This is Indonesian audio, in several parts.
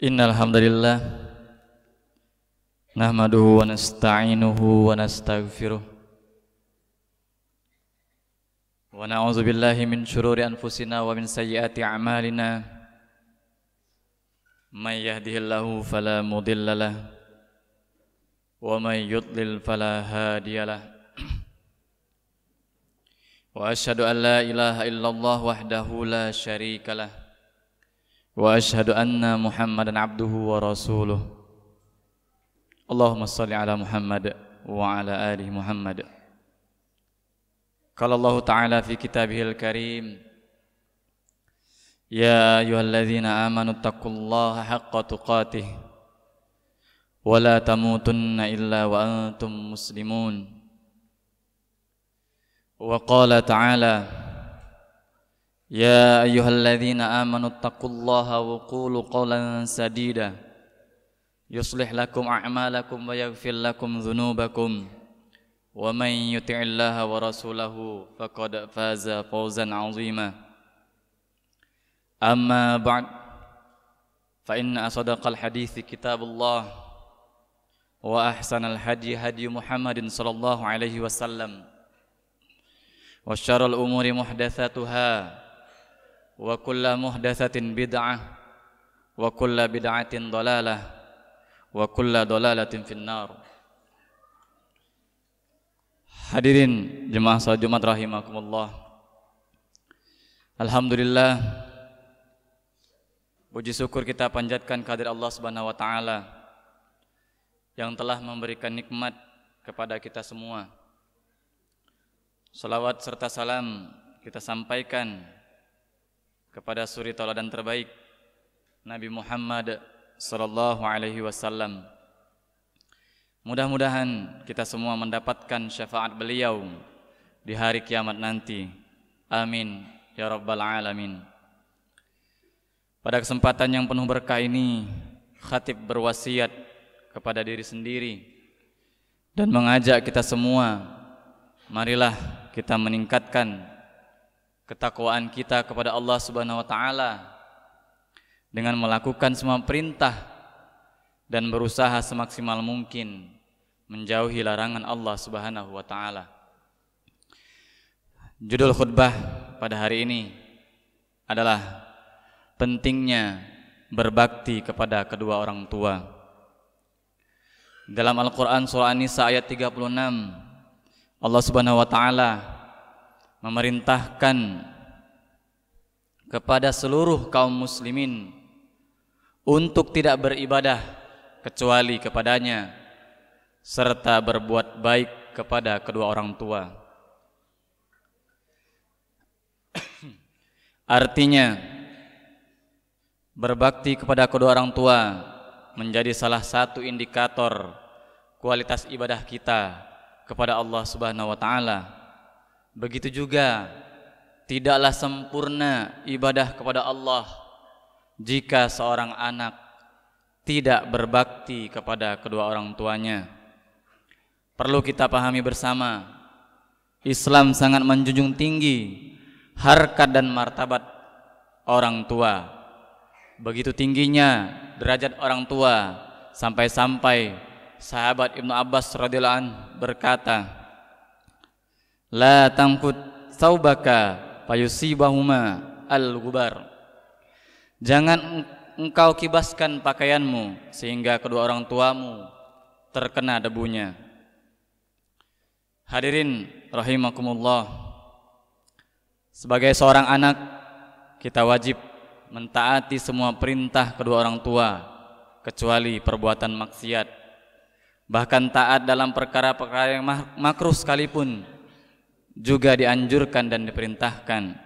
Innal hamdalillah nahmaduhu wa nasta'inuhu wa nastaghfiruh wa na'udzu billahi min shururi anfusina wa min sayyiati a'malina may yahdihillahu fala mudhillalah wa may yudlil fala hadiyalah wa asyhadu an la ilaha illallah wahdahu la syarikalah wa asyhadu anna Muhammadan abduhu wa rasuluh. Allahumma salli ala Muhammad wa ala ali Muhammad. Qala Allah Ta'ala fi kitabihil karim, ya ayyuhalladzina amanu taqullaha haqqa tuqatih wa la tamutunna illa wa antum muslimun. Wa qala ta'ala, ya ayyuhalladzina amanu taqullaha wa qulu qawlan sadida yuslih lakum a'malakum wa yaghfir lakum dhunubakum wa man yuti'illaha wa rasulahu faqad faza fawzan 'azima. Amma ba'd, fa inna asdaqal hadithi kitabullah wa ahsanal hadi hadi Muhammadin sallallahu alaihi wasallam wa syarrul umuri muhdatsatuha wa kulla muhdatsatin bid'ah wa kulla bid'atin dhalalah wa kulla dhalalatin finnar. Hadirin jemaah salat Jumat rahimakumullah. Alhamdulillah, puji syukur kita panjatkan kehadirat Allah Subhanahu wa taala yang telah memberikan nikmat kepada kita semua. Salawat serta salam kita sampaikan kepada suri tauladan terbaik Nabi Muhammad sallallahu alaihi wasallam. Mudah-mudahan kita semua mendapatkan syafaat beliau di hari kiamat nanti. Amin ya rabbal alamin. Pada kesempatan yang penuh berkah ini, khatib berwasiat kepada diri sendiri dan mengajak kita semua, marilah kita meningkatkan ketakwaan kita kepada Allah Subhanahu wa taala dengan melakukan semua perintah dan berusaha semaksimal mungkin menjauhi larangan Allah Subhanahu wa taala. Judul khutbah pada hari ini adalah pentingnya berbakti kepada kedua orang tua. Dalam Al-Qur'an surah An-Nisa ayat 36, Allah Subhanahu wa taala memerintahkan kepada seluruh kaum muslimin untuk tidak beribadah kecuali kepadanya serta berbuat baik kepada kedua orang tua. Artinya, berbakti kepada kedua orang tua menjadi salah satu indikator kualitas ibadah kita kepada Allah Subhanahu wa taala. Begitu juga tidaklah sempurna ibadah kepada Allah jika seorang anak tidak berbakti kepada kedua orang tuanya. Perlu kita pahami bersama, Islam sangat menjunjung tinggi harkat dan martabat orang tua. Begitu tingginya derajat orang tua sampai-sampai sahabat Ibnu Abbas radhiyallahu anhu berkata, la tangkut saubaka fayusibahuma al-gubar. Jangan engkau kibaskan pakaianmu sehingga kedua orang tuamu terkena debunya. Hadirin rahimakumullah, sebagai seorang anak kita wajib mentaati semua perintah kedua orang tua kecuali perbuatan maksiat. Bahkan taat dalam perkara-perkara yang makruh sekalipun juga dianjurkan dan diperintahkan.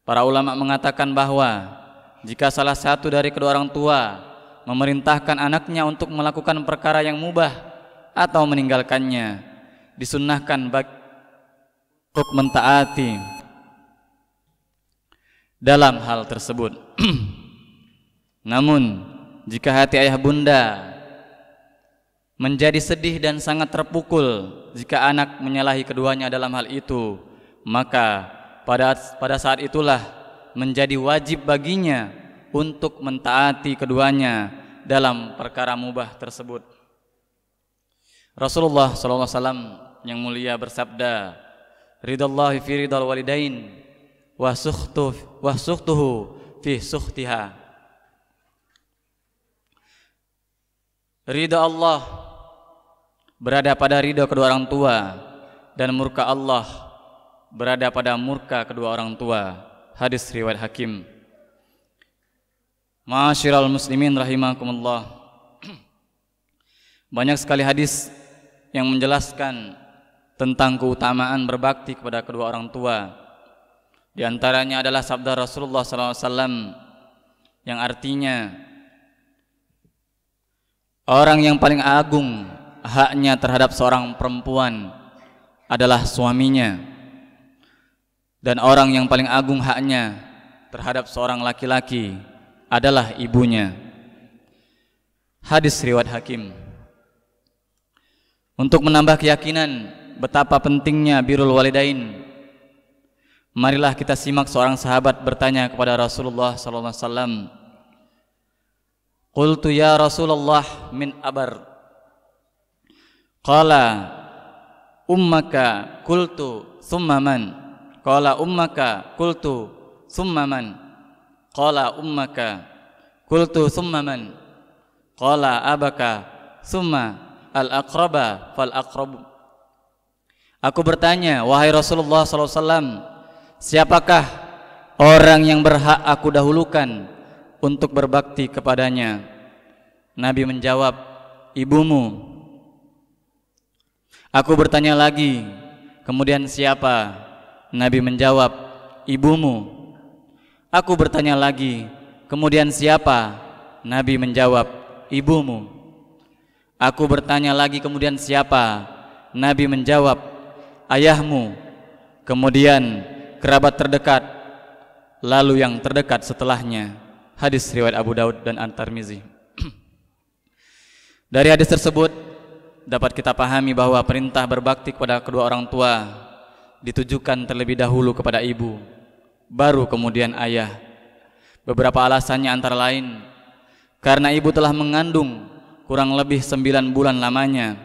Para ulama mengatakan bahwa jika salah satu dari kedua orang tua memerintahkan anaknya untuk melakukan perkara yang mubah atau meninggalkannya, disunnahkan untuk mentaati dalam hal tersebut. Namun jika hati ayah bunda menjadi sedih dan sangat terpukul jika anak menyalahi keduanya dalam hal itu, maka pada saat itulah menjadi wajib baginya untuk mentaati keduanya dalam perkara mubah tersebut. Rasulullah SAW yang mulia bersabda, ridallahi fi ridal walidain wa sukhtuhu fi sukhtiha. Ridha Allah berada pada ridha kedua orang tua, dan murka Allah berada pada murka kedua orang tua. Hadis riwayat Hakim. Ma'asyiral muslimin rahimakumullah. Banyak sekali hadis yang menjelaskan tentang keutamaan berbakti kepada kedua orang tua. Di antaranya adalah sabda Rasulullah SAW yang artinya, orang yang paling agung haknya terhadap seorang perempuan adalah suaminya, dan orang yang paling agung haknya terhadap seorang laki-laki adalah ibunya. Hadis riwayat Hakim. Untuk menambah keyakinan betapa pentingnya birrul walidain, marilah kita simak seorang sahabat bertanya kepada Rasulullah SAW. Qultu ya Rasulullah min abar. Qala ummaka qultu thumma man. Qala ummaka qultu thumma man. Qala ummaka qultu thumma man. Qala abaka thumma al-aqraba fal-aqrabu. Aku bertanya, wahai Rasulullah SAW, siapakah orang yang berhak aku dahulukan untuk berbakti kepadanya? Nabi menjawab, ibumu. Aku bertanya lagi, kemudian siapa? Nabi menjawab, ibumu. Aku bertanya lagi, kemudian siapa? Nabi menjawab, ibumu. Aku bertanya lagi, kemudian siapa? Nabi menjawab, ayahmu. Kemudian kerabat terdekat, lalu yang terdekat setelahnya. Hadis riwayat Abu Daud dan At-Tirmizi. Dari hadis tersebut dapat kita pahami bahwa perintah berbakti kepada kedua orang tua ditujukan terlebih dahulu kepada ibu, baru kemudian ayah. Beberapa alasannya antara lain karena ibu telah mengandung kurang lebih 9 bulan lamanya,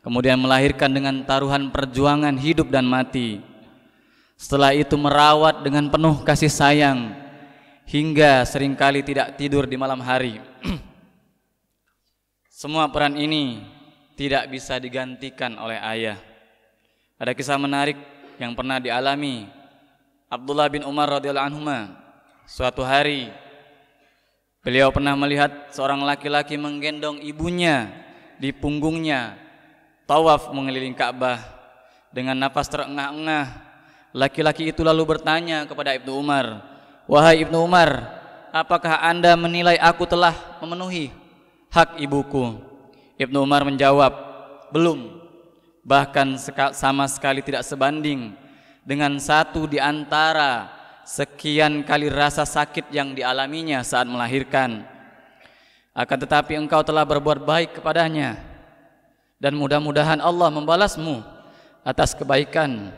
kemudian melahirkan dengan taruhan perjuangan hidup dan mati. Setelah itu merawat dengan penuh kasih sayang hingga seringkali tidak tidur di malam hari. Semua peran ini tidak bisa digantikan oleh ayah. Ada kisah menarik yang pernah dialami Abdullah bin Umar radhiyallahu anhuma. Suatu hari beliau pernah melihat seorang laki-laki menggendong ibunya di punggungnya, tawaf mengelilingi Ka'bah dengan nafas terengah-engah. Laki-laki itu lalu bertanya kepada Ibnu Umar, wahai Ibnu Umar, apakah Anda menilai aku telah memenuhi hak ibuku? Ibnu Umar menjawab, belum, bahkan sama sekali tidak sebanding dengan satu di antara sekian kali rasa sakit yang dialaminya saat melahirkan. Akan tetapi engkau telah berbuat baik kepadanya, dan mudah-mudahan Allah membalasmu atas kebaikan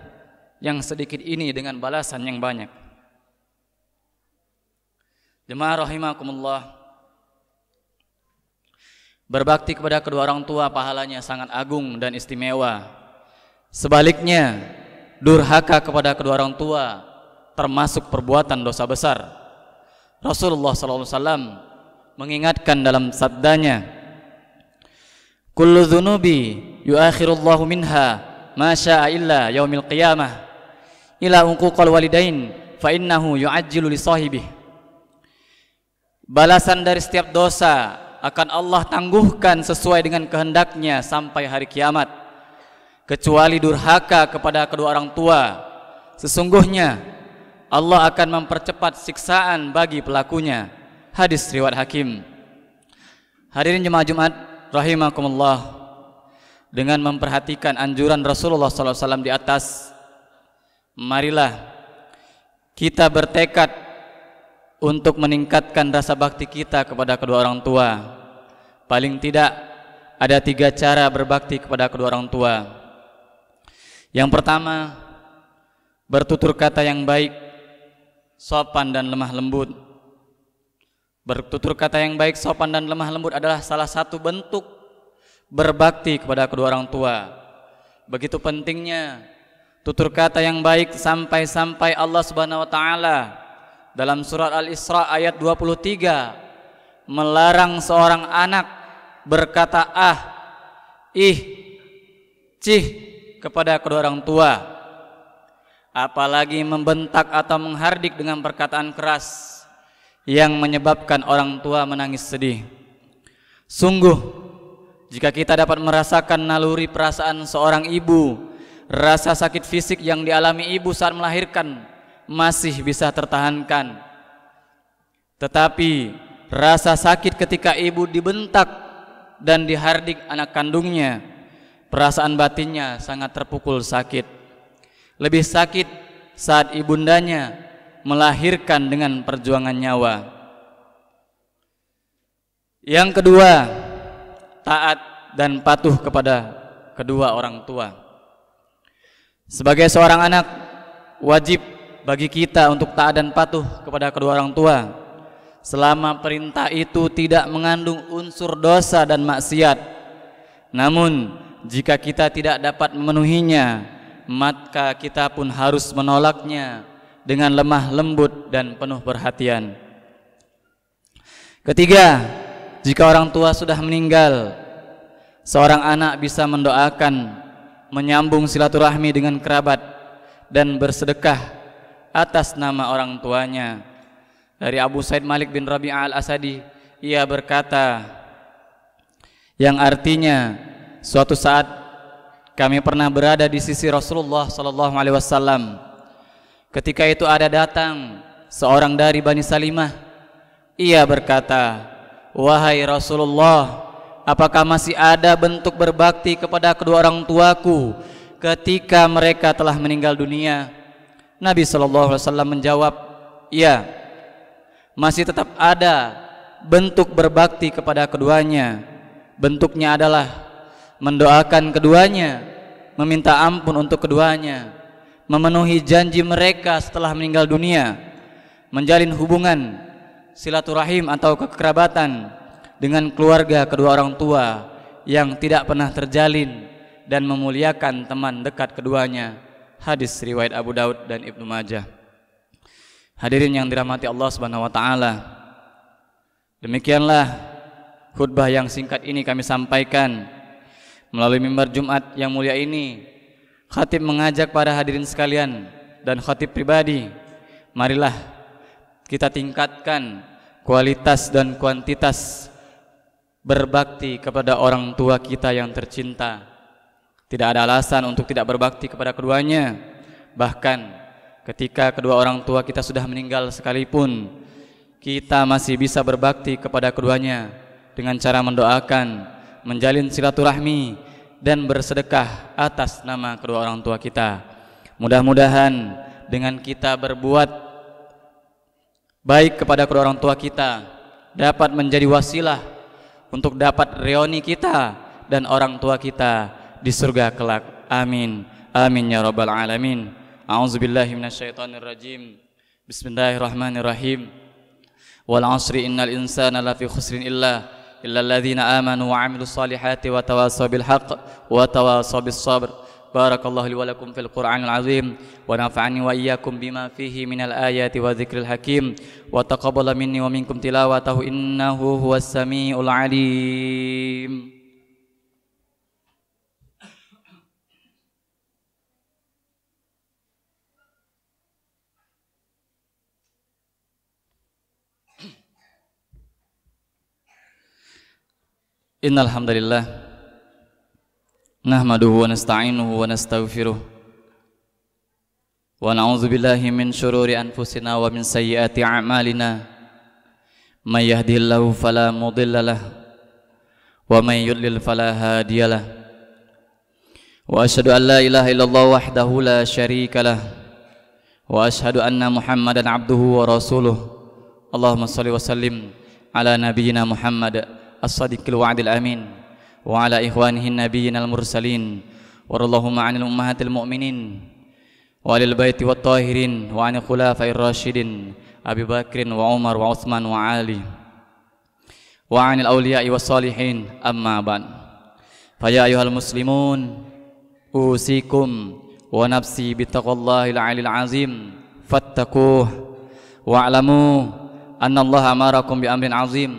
yang sedikit ini dengan balasan yang banyak. Jemaah rahimakumullah, berbakti kepada kedua orang tua pahalanya sangat agung dan istimewa. Sebaliknya, durhaka kepada kedua orang tua termasuk perbuatan dosa besar. Rasulullah SAW mengingatkan dalam sabdanya, kullu dzunubi yuakhirullahu minha ma syaa illa yaumil qiyamah ila uquqal walidain fa innahu yu'ajjilu li sahibihi. Balasan dari setiap dosa akan Allah tangguhkan sesuai dengan kehendaknya sampai hari kiamat, kecuali durhaka kepada kedua orang tua. Sesungguhnya Allah akan mempercepat siksaan bagi pelakunya. Hadis riwayat Hakim. Hadirin jemaah Jumat rahimakumullah, dengan memperhatikan anjuran Rasulullah SAW di atas, marilah kita bertekad untuk meningkatkan rasa bakti kita kepada kedua orang tua. Paling tidak ada 3 cara berbakti kepada kedua orang tua. Yang pertama, bertutur kata yang baik, sopan dan lemah lembut. Bertutur kata yang baik, sopan dan lemah lembut adalah salah satu bentuk berbakti kepada kedua orang tua. Begitu pentingnya tutur kata yang baik sampai-sampai Allah Subhanahu wa taala dalam surat Al-Isra ayat 23 melarang seorang anak berkata cih kepada kedua orang tua, apalagi membentak atau menghardik dengan perkataan keras yang menyebabkan orang tua menangis sedih. Sungguh, jika kita dapat merasakan naluri perasaan seorang ibu, rasa sakit fisik yang dialami ibu saat melahirkan masih bisa tertahankan. Tetapi rasa sakit ketika ibu dibentak dan dihardik anak kandungnya, perasaan batinnya sangat terpukul sakit. Lebih sakit saat ibundanya melahirkan dengan perjuangan nyawa. Yang kedua, taat dan patuh kepada kedua orang tua. Sebagai seorang anak, wajib bagi kita untuk taat dan patuh kepada kedua orang tua selama perintah itu tidak mengandung unsur dosa dan maksiat. Namun jika kita tidak dapat memenuhinya, maka kita pun harus menolaknya dengan lemah lembut dan penuh perhatian. Ketiga, jika orang tua sudah meninggal, seorang anak bisa mendoakan, menyambung silaturahmi dengan kerabat, dan bersedekah atas nama orang tuanya. Dari Abu Sa'id Malik bin Rabi'ah al-Asadi, ia berkata, yang artinya, suatu saat kami pernah berada di sisi Rasulullah SAW. Ketika itu ada datang seorang dari Bani Salimah. Ia berkata, wahai Rasulullah, apakah masih ada bentuk berbakti kepada kedua orang tuaku ketika mereka telah meninggal dunia? Nabi SAW menjawab, iya, masih tetap ada bentuk berbakti kepada keduanya. Bentuknya adalah mendoakan keduanya, meminta ampun untuk keduanya, memenuhi janji mereka setelah meninggal dunia, menjalin hubungan silaturahim atau kekerabatan dengan keluarga kedua orang tua yang tidak pernah terjalin, dan memuliakan teman dekat keduanya. Hadis riwayat Abu Daud dan Ibnu Majah. Hadirin yang dirahmati Allah Subhanahu wa taala, demikianlah khutbah yang singkat ini kami sampaikan melalui mimbar Jumat yang mulia ini. Khatib mengajak para hadirin sekalian dan khatib pribadi, marilah kita tingkatkan kualitas dan kuantitas berbakti kepada orang tua kita yang tercinta. Tidak ada alasan untuk tidak berbakti kepada keduanya. Bahkan ketika kedua orang tua kita sudah meninggal sekalipun, kita masih bisa berbakti kepada keduanya dengan cara mendoakan, menjalin silaturahmi, dan bersedekah atas nama kedua orang tua kita. Mudah-mudahan dengan kita berbuat baik kepada kedua orang tua kita dapat menjadi wasilah untuk dapat reuni kita dan orang tua kita di surga kelak. Amin. Amin ya rabbal alamin. A'udzubillahi minasyaitonirrajim. Bismillahirrahmanirrahim. Wal 'asri innal insana lafi khusrin illa alladzina amanu wa 'amilus solihati wa tawassaw bil haqq wa tawassaw bis sabr. Barakallahu li wa lakum fil Qur'anil 'azim wa nafa'ani wa iyyakum bima fihi minal ayati wa dzikril hakim wa taqabbala minni wa minkum tilawatahu innahu huwas samiul 'alim. Innal hamdalillah nahmaduhu wa nasta'inuhu wa nastaghfiruh wa na'udzu billahi min shururi anfusina wa min sayyiati a'malina. May yahdihillahu fala mudhillalah wa may yudlil fala hadiyalah. Wa asyhadu an la ilaha illallah wahdahu la syarikalah wa asyhadu anna Muhammadan abduhu wa rasuluh. Allahumma shalli wa sallim ala nabiyyina Muhammad as-sadiqil wa'dil amin wa ala ikhwanihi nabiyyin al-mursalin wa radallahumma 'anil ummahatil mu'minin wa alil baiti wat tahirin wa 'anil khulafa'ir rasyidin Abi Bakrin wa Umar wa Utsman wa Ali. وعن الأولياء والصالحين أما بعد فيا أيها المسلمون أوصيكم ونفسي بتقوى الله العلي العظيم فاتقوه واعلموا أن الله أمركم بأمر عظيم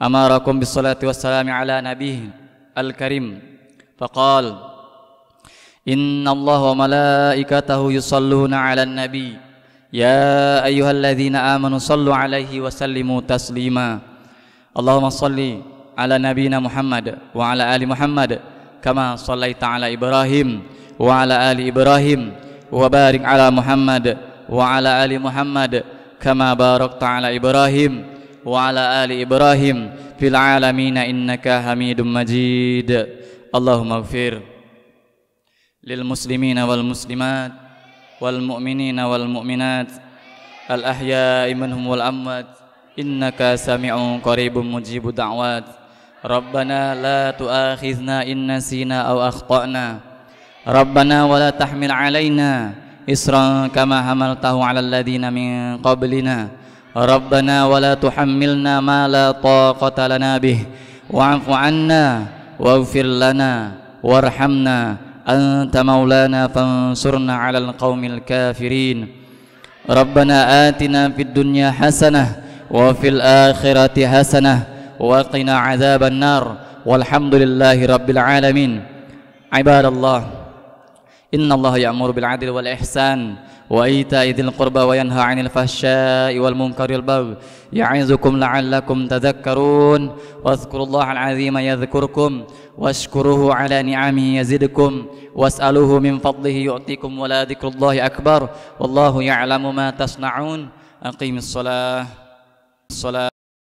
أمركم بالصلاة والسلام على نبيه الكريم فقال إن الله وملائكته يصلون على النبي يا أيها الذين آمنوا صلوا عليه وسلموا تسليما اللهم صل على نبينا محمد وعلى آل محمد كما صليت على إبراهيم وعلى آل إبراهيم وبارك على محمد وعلى آل محمد كما باركت على إبراهيم وعلى آل إبراهيم في العالمين إنك حميد مجيد اللهم اغفر للمسلمين والمسلمات والمؤمنين والمؤمنات الأحياء منهم والأموات إنك سميع قريب مجيب الدعوات ربنا لا تؤاخذنا إن نسينا أو أخطأنا ربنا ولا تحمل علينا إصرا كما حملته على الذين من قبلنا ربنا ولا تحملنا ما لا طاقة لنا به واعف عنا واغفر لنا وارحمنا أنت مولانا فانصرنا على القوم الكافرين ربنا آتنا في الدنيا حسنة وفي الآخرة حسنة وقنا عذاب النار والحمد لله رب العالمين عباد الله إن الله يأمر بالعدل والإحسان وإيتاء ذي القربى وينهى عن الفحشاء والمنكر والبغي يعظكم لعلكم تذكرون واذكروا الله العظيم يذكركم واشكروه على نعمه يزدكم واسألوه من فضله يؤتكم ولا ذكر الله أكبر والله يعلم ما تصنعون أقيم الصلاة